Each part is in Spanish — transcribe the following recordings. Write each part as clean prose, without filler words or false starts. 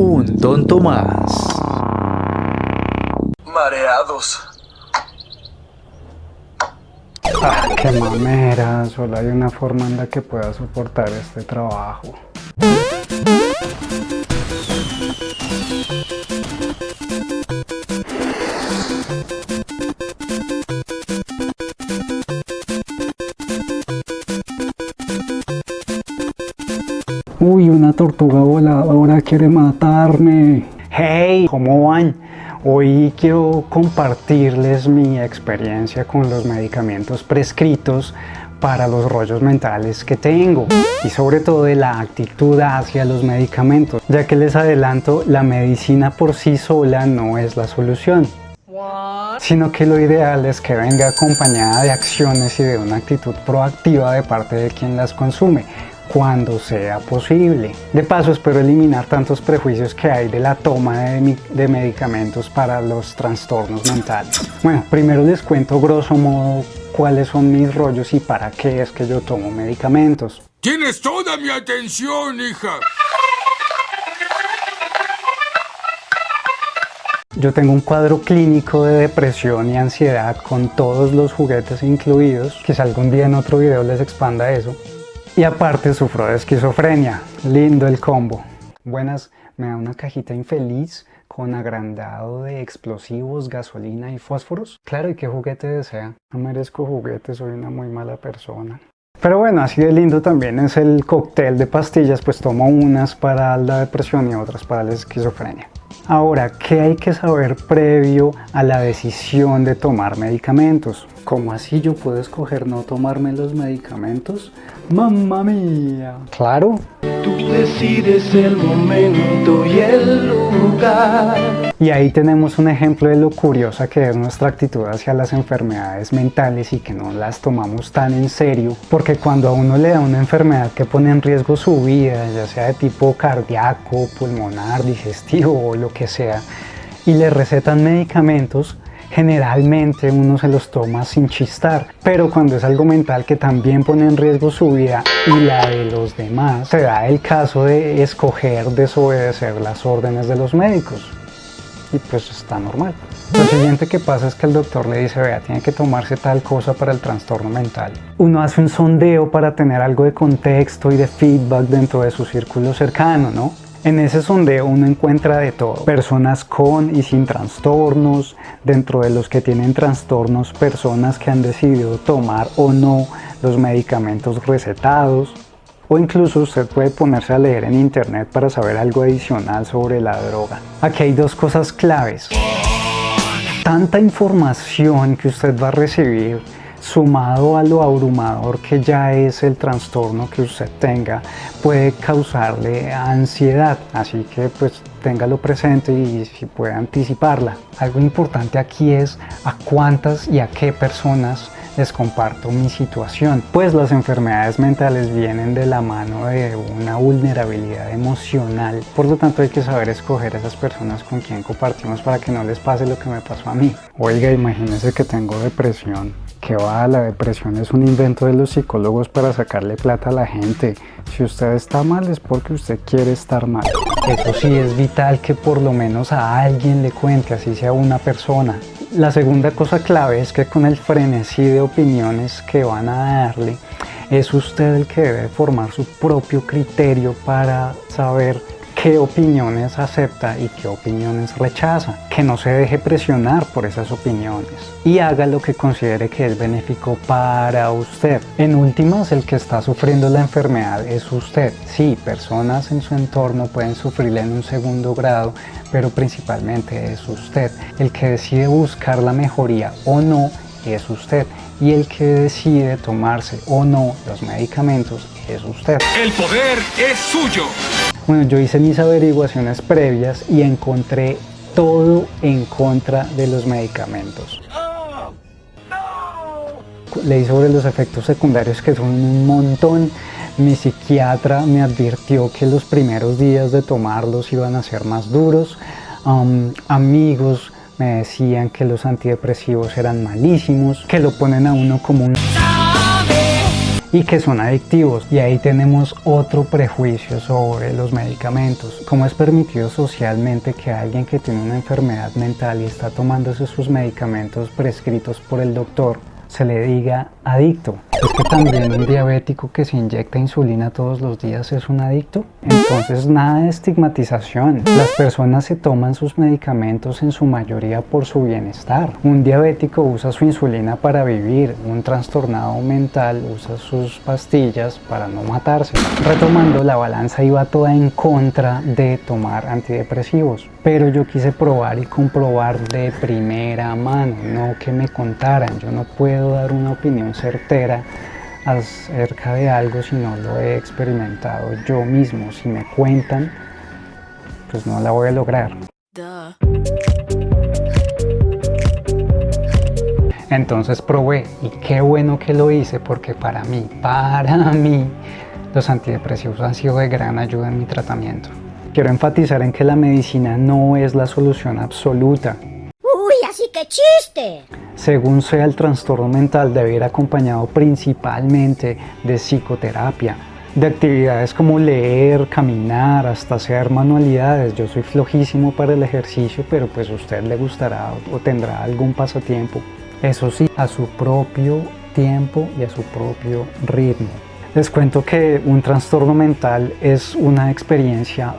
Un tonto más. Mareados. Qué mamera, solo hay una forma en la que pueda soportar este trabajo. Uy, una tortuga voladora quiere matarme. Hey, ¿cómo van? Hoy quiero compartirles mi experiencia con los medicamentos prescritos para los rollos mentales que tengo y sobre todo de la actitud hacia los medicamentos, ya que les adelanto, la medicina por sí sola no es la solución, sino que lo ideal es que venga acompañada de acciones y de una actitud proactiva de parte de quien las consume, cuando sea posible. De paso, espero eliminar tantos prejuicios que hay de la toma de medicamentos para los trastornos mentales. Bueno, primero les cuento grosso modo cuáles son mis rollos y para qué es que yo tomo medicamentos. ¡Tienes toda mi atención, hija! Yo tengo un cuadro clínico de depresión y ansiedad con todos los juguetes incluidos. Quizá algún día en otro video les expanda eso. Y aparte sufro de esquizofrenia. Lindo el combo. Buenas, me da una cajita infeliz con agrandado de explosivos, gasolina y fósforos. Claro, ¿y qué juguete desea? No merezco juguetes, soy una muy mala persona. Pero bueno, así de lindo también es el cóctel de pastillas, pues tomo unas para la depresión y otras para la esquizofrenia. Ahora, ¿qué hay que saber previo a la decisión de tomar medicamentos? ¿Cómo así yo puedo escoger no tomarme los medicamentos? ¡Mamma mía! ¡Claro! Tú decides el momento y el lugar. Y ahí tenemos un ejemplo de lo curiosa que es nuestra actitud hacia las enfermedades mentales y que no las tomamos tan en serio, porque cuando a uno le da una enfermedad que pone en riesgo su vida, ya sea de tipo cardíaco, pulmonar, digestivo o lo que sea, y le recetan medicamentos, generalmente uno se los toma sin chistar, pero cuando es algo mental que también pone en riesgo su vida y la de los demás, se da el caso de escoger desobedecer las órdenes de los médicos. Y pues está normal. Lo siguiente que pasa es que el doctor le dice, vea, tiene que tomarse tal cosa para el trastorno mental. Uno hace un sondeo para tener algo de contexto y de feedback dentro de su círculo cercano, ¿no? En ese sondeo uno encuentra de todo, personas con y sin trastornos, dentro de los que tienen trastornos, personas que han decidido tomar o no los medicamentos recetados, o incluso usted puede ponerse a leer en internet para saber algo adicional sobre la droga. Aquí hay dos cosas claves. Tanta información que usted va a recibir, sumado a lo abrumador que ya es el trastorno que usted tenga, puede causarle ansiedad, así que pues téngalo presente y si puede anticiparla. Algo importante aquí es a cuántas y a qué personas les comparto mi situación, pues las enfermedades mentales vienen de la mano de una vulnerabilidad emocional, por lo tanto hay que saber escoger esas personas con quien compartimos para que no les pase lo que me pasó a mí. Oiga, imagínese que tengo depresión. Que va, la depresión es un invento de los psicólogos para sacarle plata a la gente. Si usted está mal es porque usted quiere estar mal. Eso sí, es vital que por lo menos a alguien le cuente, así sea una persona. La segunda cosa clave es que con el frenesí de opiniones que van a darle, es usted el que debe formar su propio criterio para saber qué opiniones acepta y qué opiniones rechaza, que no se deje presionar por esas opiniones y haga lo que considere que es benéfico para usted. En últimas, el que está sufriendo la enfermedad es usted. Sí, personas en su entorno pueden sufrirla en un segundo grado, pero principalmente es usted. El que decide buscar la mejoría o no es usted, y el que decide tomarse o no los medicamentos es usted. ¡El poder es suyo! Bueno, yo hice mis averiguaciones previas y encontré todo en contra de los medicamentos. Leí sobre los efectos secundarios, que son un montón. Mi psiquiatra me advirtió que los primeros días de tomarlos iban a ser más duros. Amigos me decían que los antidepresivos eran malísimos, que lo ponen a uno como un y que son adictivos. Y ahí tenemos otro prejuicio sobre los medicamentos. ¿Cómo es permitido socialmente que alguien que tiene una enfermedad mental y está tomándose sus medicamentos prescritos por el doctor se le diga adicto? ¿Es que también un diabético que se inyecta insulina todos los días es un adicto? Entonces nada de estigmatización. Las personas se toman sus medicamentos en su mayoría por su bienestar. Un diabético usa su insulina para vivir, un trastornado mental usa sus pastillas para no matarse. Retomando, la balanza iba toda en contra de tomar antidepresivos, pero yo quise probar y comprobar de primera mano, no que me contaran. Yo no puedo dar una opinión certera acerca de algo si no lo he experimentado yo mismo. Si me cuentan, pues no la voy a lograr. Entonces probé, y qué bueno que lo hice, porque para mí, los antidepresivos han sido de gran ayuda en mi tratamiento. Quiero enfatizar en que la medicina no es la solución absoluta. ¡Uy, así que chiste! Según sea el trastorno mental, debe ir acompañado principalmente de psicoterapia, de actividades como leer, caminar, hasta hacer manualidades. Yo soy flojísimo para el ejercicio, pero pues a usted le gustará o tendrá algún pasatiempo. Eso sí, a su propio tiempo y a su propio ritmo. Les cuento que un trastorno mental es una experiencia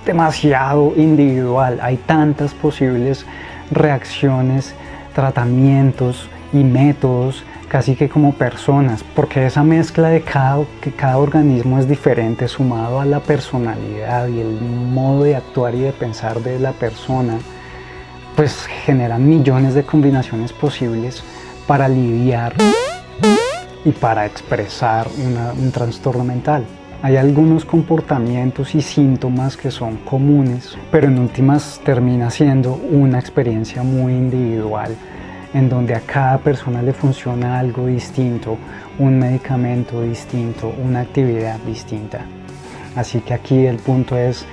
demasiado individual. Hay tantas posibles reacciones, tratamientos y métodos, casi que como personas, porque esa mezcla de que cada organismo es diferente, sumado a la personalidad y el modo de actuar y de pensar de la persona, pues generan millones de combinaciones posibles para lidiar y para expresar un trastorno mental. Hay algunos comportamientos y síntomas que son comunes, pero en últimas termina siendo una experiencia muy individual, en donde a cada persona le funciona algo distinto, un medicamento distinto, una actividad distinta. Así que aquí el punto es: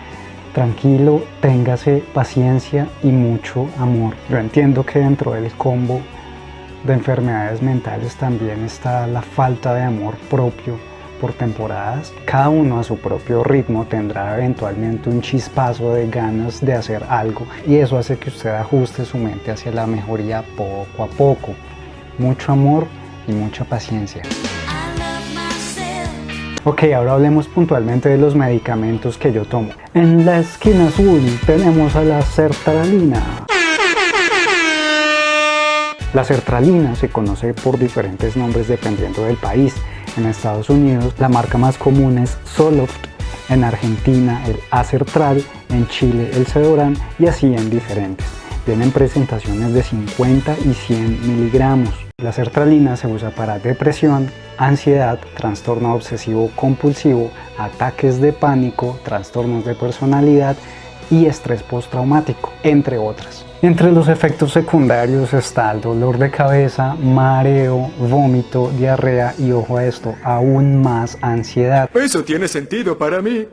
tranquilo, téngase paciencia y mucho amor. Yo entiendo que dentro del combo de enfermedades mentales también está la falta de amor propio por temporadas. Cada uno a su propio ritmo tendrá eventualmente un chispazo de ganas de hacer algo, y eso hace que usted ajuste su mente hacia la mejoría poco a poco. Mucho amor y mucha paciencia. Ok, ahora hablemos puntualmente de los medicamentos que yo tomo. En la esquina azul tenemos a la sertralina. La sertralina se conoce por diferentes nombres dependiendo del país. En Estados Unidos la marca más común es Zoloft, en Argentina el Asertral, en Chile el Cedoran, y así en diferentes. Vienen presentaciones de 50 y 100 miligramos. La sertralina se usa para depresión, ansiedad, trastorno obsesivo compulsivo, ataques de pánico, trastornos de personalidad y estrés postraumático, entre otras. Entre los efectos secundarios está el dolor de cabeza, mareo, vómito, diarrea y, ojo a esto, aún más ansiedad. Eso tiene sentido para mí.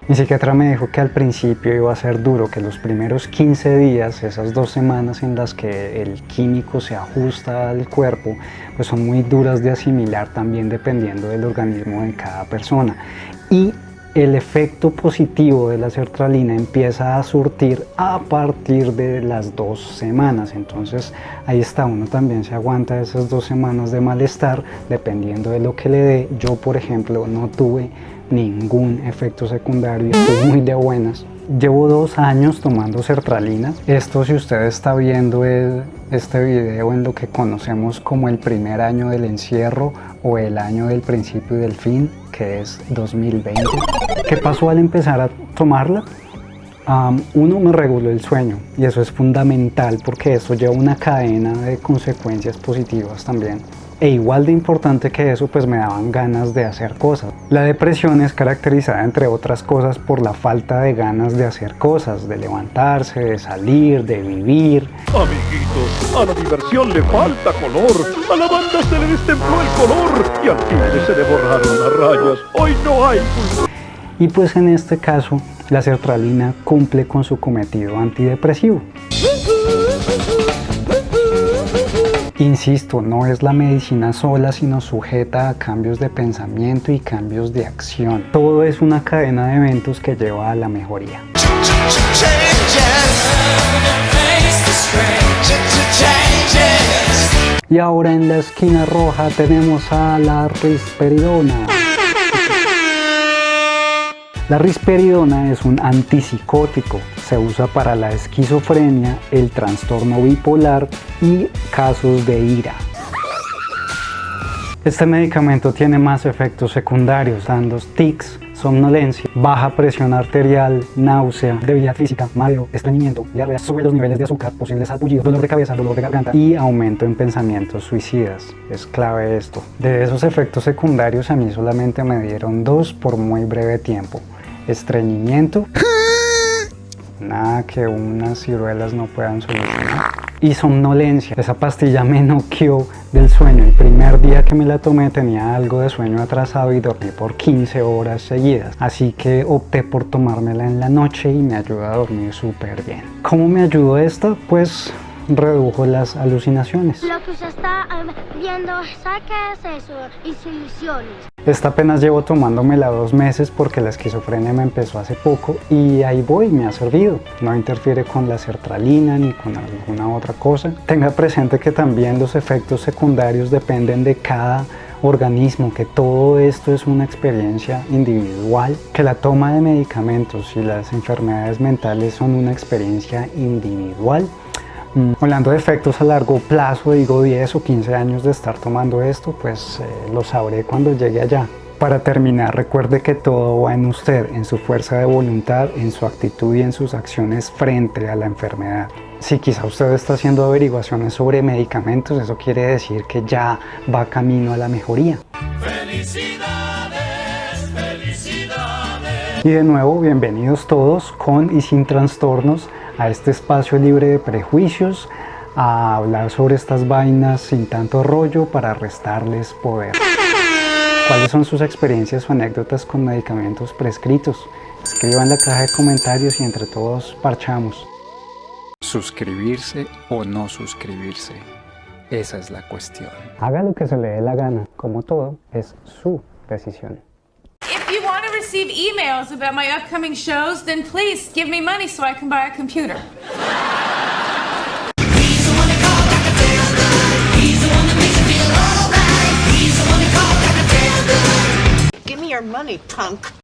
Mi psiquiatra me dijo que al principio iba a ser duro, que los primeros 15 días, esas 2 semanas en las que el químico se ajusta al cuerpo, pues son muy duras de asimilar también dependiendo del organismo de cada persona. Y el efecto positivo de la sertralina empieza a surtir a partir de las 2 semanas. Entonces ahí está, uno también se aguanta esas 2 semanas de malestar dependiendo de lo que le dé. Yo, por ejemplo, no tuve ningún efecto secundario y estoy muy de buenas. Llevo 2 años tomando sertralina. Esto, si usted está viendo este video en lo que conocemos como el primer año del encierro o el año del principio y del fin, que es 2020. ¿Qué pasó al empezar a tomarla? Uno, me reguló el sueño, y eso es fundamental porque eso lleva una cadena de consecuencias positivas también. E igual de importante que eso, pues me daban ganas de hacer cosas. La depresión es caracterizada, entre otras cosas, por la falta de ganas de hacer cosas, de levantarse, de salir, de vivir. Amiguitos, a la diversión le falta color, a la banda se le destempló el color y al tigre se le borraron las rayas. Hoy no hay. Y pues en este caso, la sertralina cumple con su cometido antidepresivo. Insisto, no es la medicina sola, sino sujeta a cambios de pensamiento y cambios de acción. Todo es una cadena de eventos que lleva a la mejoría. Y ahora en la esquina roja tenemos a la risperidona. La risperidona es un antipsicótico, se usa para la esquizofrenia, el trastorno bipolar y casos de ira. Este medicamento tiene más efectos secundarios, dando tics, somnolencia, baja presión arterial, náusea, debilidad física, mareo, estreñimiento, diarrea, sube los niveles de azúcar, posibles sarpullidos, dolor de cabeza, dolor de garganta y aumento en pensamientos suicidas. Es clave esto. De esos efectos secundarios a mí solamente me dieron 2 por muy breve tiempo. Estreñimiento, nada que unas ciruelas no puedan solucionar. Y somnolencia, esa pastilla me noqueó del sueño. El primer día que me la tomé tenía algo de sueño atrasado y dormí por 15 horas seguidas. Así que opté por tomármela en la noche y me ayuda a dormir súper bien. ¿Cómo me ayudó esto? Pues redujo las alucinaciones. Lo que usted está viendo, ¿sabe qué es eso? Ilusiones. Esta apenas llevo tomándomela 2 meses porque la esquizofrenia me empezó hace poco y ahí voy, me ha servido. No interfiere con la sertralina ni con alguna otra cosa. Tenga presente que también los efectos secundarios dependen de cada organismo, que todo esto es una experiencia individual, que la toma de medicamentos y las enfermedades mentales son una experiencia individual. Hablando de efectos a largo plazo, digo 10 o 15 años de estar tomando esto, pues lo sabré cuando llegue allá. Para terminar, recuerde que todo va en usted, en su fuerza de voluntad, en su actitud y en sus acciones frente a la enfermedad. Si quizá usted está haciendo averiguaciones sobre medicamentos, eso quiere decir que ya va camino a la mejoría. ¡Felicidades! ¡Felicidades! Y de nuevo, bienvenidos todos con y sin trastornos a este espacio libre de prejuicios, a hablar sobre estas vainas sin tanto rollo para restarles poder. ¿Cuáles son sus experiencias o anécdotas con medicamentos prescritos? Escriban en la caja de comentarios y entre todos parchamos. Suscribirse o no suscribirse, esa es la cuestión. Haga lo que se le dé la gana, como todo, es su decisión. If you want to receive emails about my upcoming shows, then please give me money so I can buy a computer. Give me your money, punk.